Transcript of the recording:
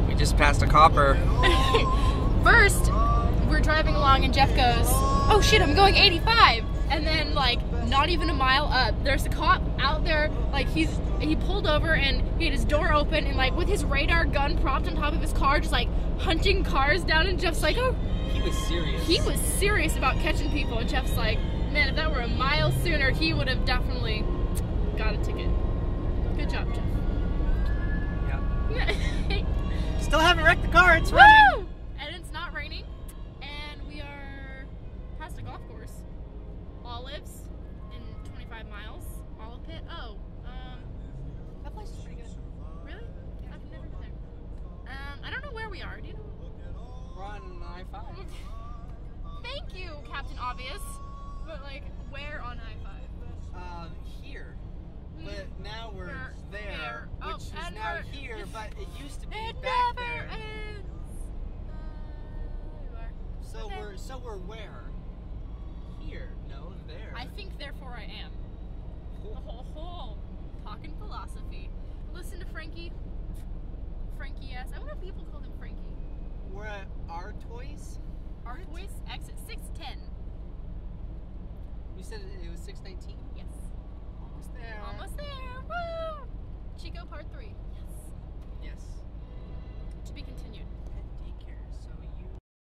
We just passed a copper. First, we're driving along and Jeff goes, "Oh shit, I'm going 85." And then, like, not even a mile up, there's a cop out there, like, he pulled over and he had his door open and, like, with his radar gun propped on top of his car, just, like, hunting cars down, and Jeff's like, oh. He was serious. He was serious about catching people, and Jeff's like, man, if that were a mile sooner, he would have definitely got a ticket. Good job, Jeff. Yeah. Yeah. Still haven't wrecked the car, it's running. Woo! And it's not raining, and we are past a golf course. Olives in 25 miles. Olive Pit. Oh, that place is pretty good. Really? Yeah. I've never been there. I don't know where we are. Do you know? We're on I-5. Thank you, Captain Obvious. But, like, where on I-5? Here. But now we're there, Oh, which is and now we're- here, but it used to be It back never there. ends. You are. So Okay. we're where? Here. No, there. I think, therefore, I am. Oh, talking philosophy. Listen to Frankie. Frankie S. I wonder if people call him Frankie. We're at our toys. Our voice exit 610. You said it was 6:19.